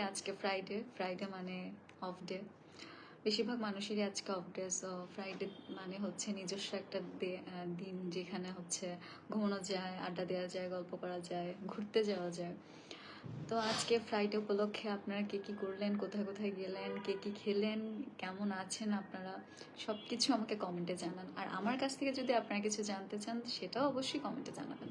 আজকে ফ্রাইডে মানে off day, বেশিরভাগ মানুষেরই আজকে অফ ডে। সো ফ্রাইডে মানে হচ্ছে নিজস্ব একটা দিন যেখানে হচ্ছে ঘুমানো যায়, আড্ডা দেওয়া যায়, গল্প করা যায়, ঘুরতে যাওয়া যায়। তো আজকে ফ্রাইডে উপলক্ষে আপনারা কে কি করলেন, কোথায় কোথায় গেলেন, কে কি খেলেন, কেমন আছেন আপনারা, সব কিছু আমাকে কমেন্টে জানান। আর আমার কাছ থেকে যদি আপনারা কিছু জানতে চান সেটাও অবশ্যই কমেন্টে জানাবেন।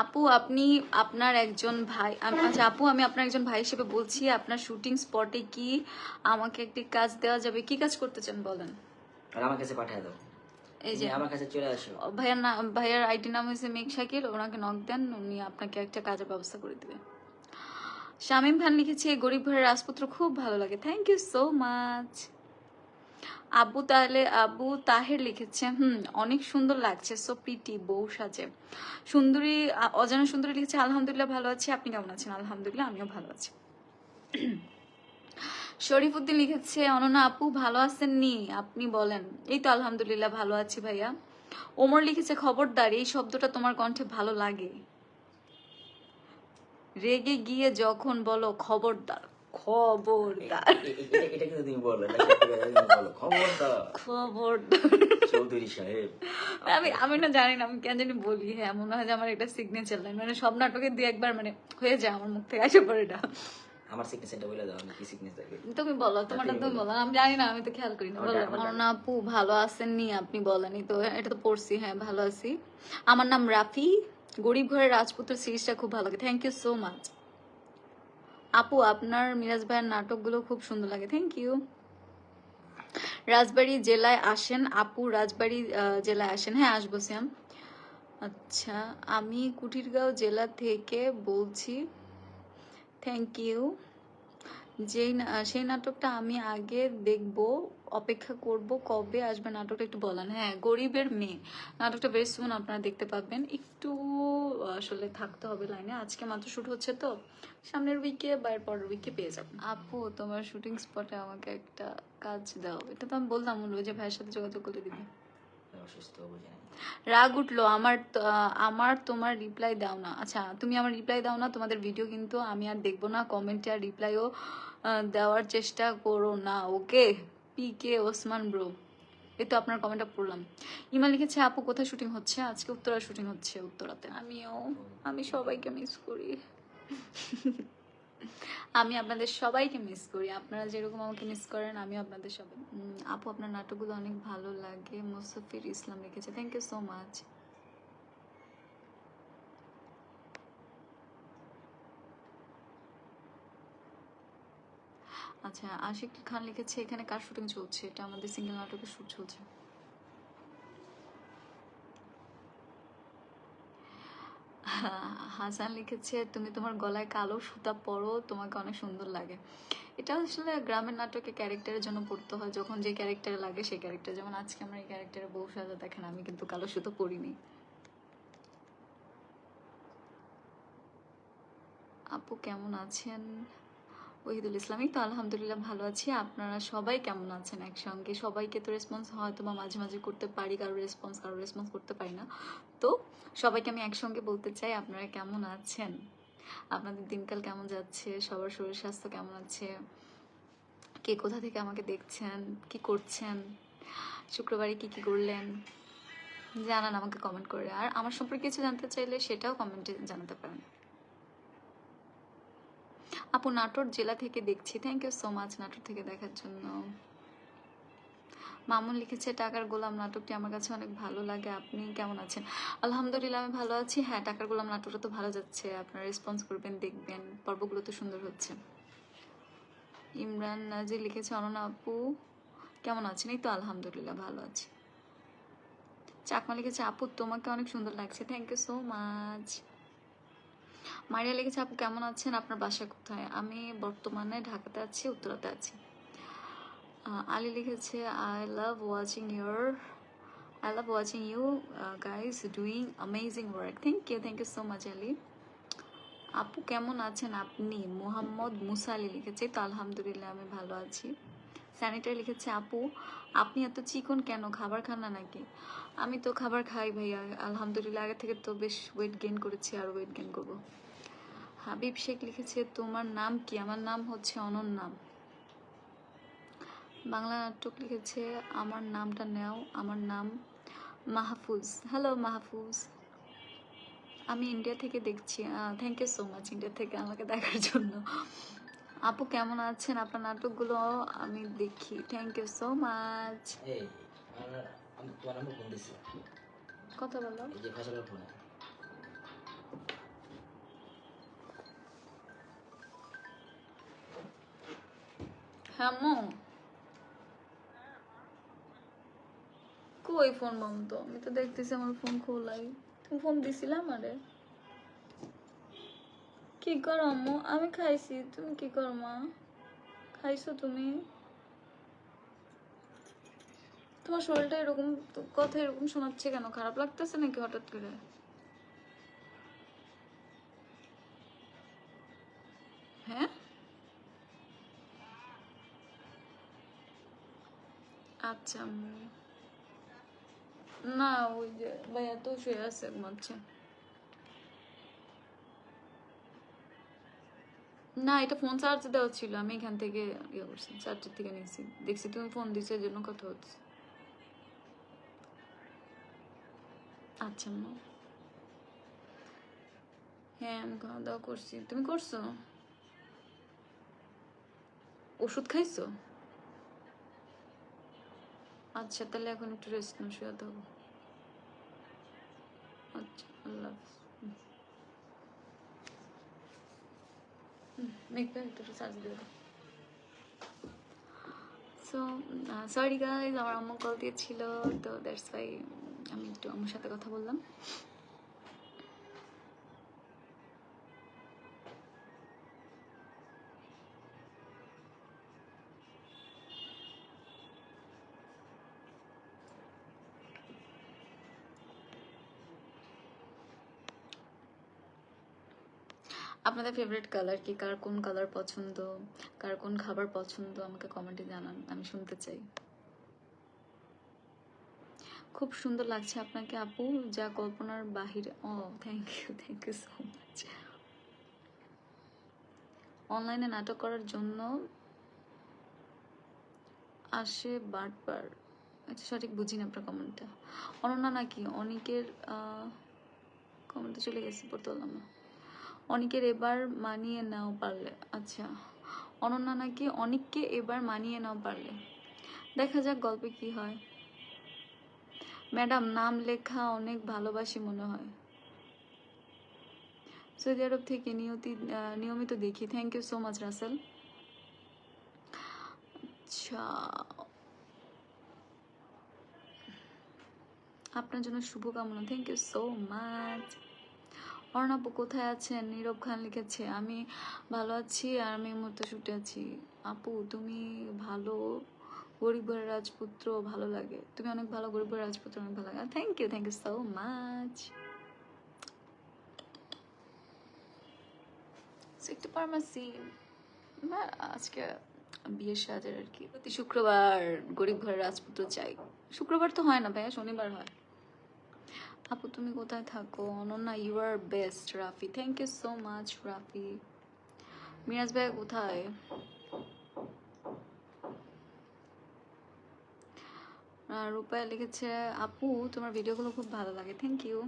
আপু আপনি আপনার একজন ভাই, আচ্ছা আপু আমি আপনার একজন ভাই হিসেবে বলছি, আপনার শুটিং স্পটে কি আমাকে একটি কাজ দেওয়া যাবে? কি কাজ করতে চান বলেন? আর আমার কাছে পাঠিয়ে দাও, এই যে আমার কাছে চলে আসো। ভাইয়ার আইডি নাম হচ্ছে মেঘ শাকিল, ওনাকে নক দেন, উনি আপনাকে একটা কাজের ব্যবস্থা করে দেবে। শামীম খান লিখেছে গরিব ঘরের রাজপুত্র খুব ভালো লাগে, thank you so much. Abu Taher লিখেছে অনেক সুন্দর লাগছে, সো প্রিটি, বউ সাজে সুন্দরী। অজানা সুন্দরী লিখেছে আলহামদুলিল্লাহ ভালো আছি, আপনি কেমন আছেন? আলহামদুলিল্লাহ আমিও ভালো আছি। শরীফউদ্দিন লিখেছে অনন্যা আপু ভালো আছেন নি, আপনি বলেন? এই তো আলহামদুলিল্লাহ ভালো আছি ভাইয়া। ওমর লিখেছে খবরদার, এই শব্দটা তোমার কণ্ঠে ভালো লাগে, রেগে গিয়ে যখন বলো খবরদার, খবরদার, এটা কিন্তু তুমি বলো খবরদার, খবরদার। চৌধুরী সাহেব আমি না জানি না, আমি কেন জানি বলি, হ্যাঁ মনে হয় যে আমার এটা সিগনেচার লাইন, মানে সব নাটকে দিয়ে একবার মানে হয়ে যায় আমার মুখ থেকে আসে পড়ে এটা। আমার সিগনেচারটা বলে দাও, আমি কি সিগনেচার করি? তুমি বলো, তোমারটা তুমি বলো, আমি জানি না, আমি তো খেয়াল করি না। বলো না আপু ভালো আছেন নি, আপনি বলেনি তো, এটা তো পড়ছি, হ্যাঁ ভালো আছি। আমার নাম রাফি, গরিব ঘরের রাজপুত্র সিরিজটা খুব ভালো লাগে, থ্যাংক ইউ সো মাচ। আপু আপনার মিরাজ ভাইয়ের নাটকগুলো খুব সুন্দর লাগে, থ্যাংক ইউ। রাজবাড়ী জেলায় আসেন আপু, রাজবাড়ী জেলায় আসেন, হ্যাঁ আসবো শ্যাম। আচ্ছা আমি কুঠিরগাঁও জেলা থেকে বলছি, থ্যাংক ইউ। সেই নাটকটা আমি আগে দেখব, অপেক্ষা করব, কবে আসবে নাটকটা একটু বলেন? হ্যাঁ গরিবের মেয়ে নাটকটা বেশ সুন আপনারা দেখতে পাবেন, একটু আসলে থাকতে হবে লাইনে, আজকে মাত্র শুট হচ্ছে তো, সামনের উইকে বা এর পরের উইকে পেয়ে যাবেন। আপু তোমার শুটিং স্পটে আমাকে একটা কাজ দাও, এটা তো আমি বললাম, বলবো যে ভাইয়ের সাথে যোগাযোগ করে দিবে। অসুস্থ বুঝে নাই। রাগ উঠলো আমার তোমার রিপ্লাই দাও না। আচ্ছা তুমি আমার রিপ্লাই দাও না, তোমাদের ভিডিও কিন্তু আমি আর দেখবো না, কমেন্টে আর রিপ্লাইও দেওয়ার চেষ্টা করো না, ওকে? PK ওসমান ব্রো, এই তো আপনার কমেন্টটা পড়লাম। ইমা লিখেছে আপু কোথায় শুটিং হচ্ছে? আজকে উত্তরা শুটিং হচ্ছে, উত্তরাতে। আমি সবাইকে মিস করি, আমি আপনাদের সবাইকে মিস করি, আপনারা যেরকম আমাকে মিস করেন আমি আপনাদের সবাই। আপু আপনার নাটকগুলো অনেক ভালো লাগে, মুসাফির ইসলাম লিখেছে, থ্যাংক ইউ সো মাচ। আচ্ছা আশিক খান লিখেছে এখানে কার শুটিং চলছে? এটা আমাদের সিঙ্গেল নাটকের শুট চলছে। হাসান লিখেছে তুমি তোমার গলায় কালো সুতা পরো, তোমাকে অনেক সুন্দর লাগে। এটা আসলে গ্রামের নাটকে ক্যারেক্টারের জন্য পড়তে হয়, যখন যে ক্যারেক্টারে লাগে সেই ক্যারেক্টার, যেমন আজকে আমার এই ক্যারেক্টারে বউ সাজা, দেখেন আমি কিন্তু কালো সুতো পরিনি। আপু কেমন আছেন? ওহিদুল ইসলাম, এই তো আলহামদুলিল্লাহ ভালো আছি, আপনারা সবাই কেমন আছেন? একসঙ্গে সবাইকে তো রেসপন্স হয়তো বা মাঝে মাঝে করতে পারি, কারো রেসপন্স করতে পারি না, তো সবাইকে আমি একসঙ্গে বলতে চাই আপনারা কেমন আছেন, আপনাদের দিনকাল কেমন যাচ্ছে, সবার শরীর স্বাস্থ্য কেমন আছে, কে কোথা থেকে আমাকে দেখছেন, কি করছেন, শুক্রবারে কি কি করলেন জানান আমাকে কমেন্ট করে। আর আমার সম্পর্কে কিছু জানতে চাইলে সেটাও কমেন্টে জানাতে পারেন। আপু নাটোর জেলা থেকে দেখছি, thank you so much Natore থেকে দেখার জন্য। মামুন লিখেছে টাকার গোলাম নাটকটি আমার কাছে অনেক ভালো লাগে, আপনি কেমন আছেন? আলহামদুলিল্লাহ আমি ভালো আছি। হ্যাঁ টাকার গোলাম নাটকটা তো ভালো যাচ্ছে, আপনারা রেসপন্স করবেন, দেখবেন, পর্বগুলো তো সুন্দর হচ্ছে। ইমরান নাজির লিখেছে অনন্যা আপু কেমন আছেন? এই তো আলহামদুলিল্লাহ ভালো আছি। চাকমা লিখেছে আপু তোমাকে অনেক সুন্দর লাগছে, thank you so much. Maria লিখেছে আপু কেমন আছেন, আপনার বাসা কোথায়? আমি বর্তমানে ঢাকাতে আছি, উত্তরাতে আছি। আলী লিখেছে I love watching you guys doing amazing work. Thank you so much Ali. আপু কেমন আছেন আপনি? মোহাম্মদ মুসা আলী লিখেছে, তো আলহামদুলিল্লাহ আমি ভালো আছি। স্যানিটারি লিখেছে আপু আপনি এত চিকন কেন, খাবার খান না নাকি? আমি তো খাবার খাই ভাইয়া, আলহামদুলিল্লাহ আগে থেকে তো বেশ ওয়েট গেইন করেছি, আর ওয়েট গেইন করবো। হাবিব শেখ লিখেছে তোমার নাম কি? আমার নাম হচ্ছে অনন্যা। বাংলা নাটক লিখেছে আমার নামটা নেও, আমার নাম মাহফুজ। হ্যালো মাহফুজ, আমি ইন্ডিয়া থেকে দেখছি। Thank you so much India থেকে আমাকে দেখার জন্য। আপু কেমন আছেন? আপনার নাটকগুলো আমি দেখি। Thank you so much. এই আমি তোমার নাম্বার ফোন দিছি, কথা বলো। এই যে ফসলের ফোনে। হ্যাঁ মো, কই ফোন বন্ধ? আমি তো দেখতেছি আমার ফোন খোলাই। তুমি ফোন দিছিলা আমারে? কি করো আম্মু? আমি খাইছি, তুমি কি করো মা? খাইছো তুমি? তোমার শরীরটা এরকম, কথা এরকম শোনাচ্ছে কেন? খারাপ লাগতেছে নাকি হঠাৎ করে? হ্যাঁ আচ্ছা আম্মু। না ওই যে ভাইয়া তো শুয়ে আছে, ঘুমাচ্ছে। না এটা ফোন চার্জ দেওয়া ছিল, আমি এখান থেকে ইয়ে করছি, চার্জের থেকে নিয়েছি। দেখছি তুমি ফোন দিছো, এই জন্য কথা হচ্ছে। আচ্ছা আম্মু। হ্যাঁ আমি খাওয়া দাওয়া করছি, তুমি করছো? ওষুধ খাইছো? আচ্ছা তাহলে এখন একটু রেস্ট নাও, শুয়ে থাকো। আচ্ছা আল্লাহ হাফিজ। মেঘটা একটু চার্জ দিয়ে দাও। সো সরি গাইজ, আমার আম্মু কল দিয়েছিল, তো দ্যাটস ওয়াই আমি একটু আম্মুর সাথে কথা বললাম। আপনাদের ফেভারিট কালার কি? কার কোন কালার পছন্দ, কার কোন খাবার পছন্দ, আমাকে কমেন্টে জানান, আমি শুনতে চাই। খুব সুন্দর লাগছে আপনাকে আপু, যা কল্পনার বাহিরে। ও থ্যাংক ইউ সো মাচ। অনলাইনে নাটক করার জন্য আসে বারবার। আচ্ছা সঠিক বুঝিনি আপনার কমেন্টটা। অনন্যা নাকি অনিকের কমেন্টে চলে গেছি, পড়তে পারলাম না। অনিকের এবার মানিয়ে নাও পারলে। আচ্ছা অনন্যা নাকি অনিককে এবার মানিয়ে নাও পারলে। দেখা যাক গল্পে কি হয়। ম্যাডাম নাম লেখা অনেক ভালোবাসি মনে হয়। সৌদি আরব থেকে নিয়মিত দেখি। Thank you so much Russell. আচ্ছা আপনার জন্য শুভকামনা। Thank you so much. অর্ণাপু কোথায় আছেন? নীরব খান লিখেছে আমি ভালো আছি আর আমি এই মুহূর্তে শুটে আছি। আপু তুমি ভালো, গরিব ঘরের রাজপুত্র ভালো লাগে। তুমি অনেক ভালো, গরিব ঘরের রাজপুত্র অনেক ভালো লাগে। Thank you so much. একটু ফার্মাসি আজকে বিয়ের সাজের আর কি। প্রতি শুক্রবার গরিব ঘরের রাজপুত্র চাই। শুক্রবার তো হয় না ভাইয়া, শনিবার হয়। আপু তুমি কোথায় থাকো? Ananya you are best. Rafi thank you so much Rafi. Miraj ভাই কোথায়? রূপায় লিখেছে আপু তোমার ভিডিওগুলো খুব ভালো লাগে। Thank you.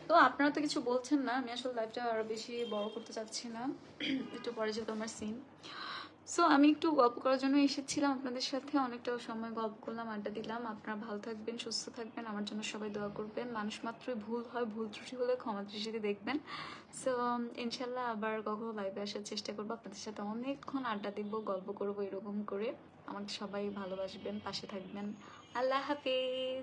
তো আপনারা তো কিছু বলছেন না, আমি আসলে লাইভটা আরো বেশি বড় করতে চাচ্ছি না। একটু পরে যেহেতু আমার সিন, সো আমি একটু গল্প করার জন্য এসেছিলাম আপনাদের সাথে, অনেকটা সময় গল্প করলাম, আড্ডা দিলাম। আপনারা ভালো থাকবেন, সুস্থ থাকবেন, আমার জন্য সবাই দোয়া করবেন। মানুষ মাত্রই ভুল হয়, ভুল ত্রুটি হলে ক্ষমা দৃষ্টিতে দেখবেন। সো ইনশাল্লাহ আবার কখনো লাইভে আসার চেষ্টা করবো, আপনাদের সাথে অনেকক্ষণ আড্ডা দিব, গল্প করবো এরকম করে। আমাকে সবাই ভালোবাসবেন, পাশে থাকবেন। আল্লাহ হাফিজ।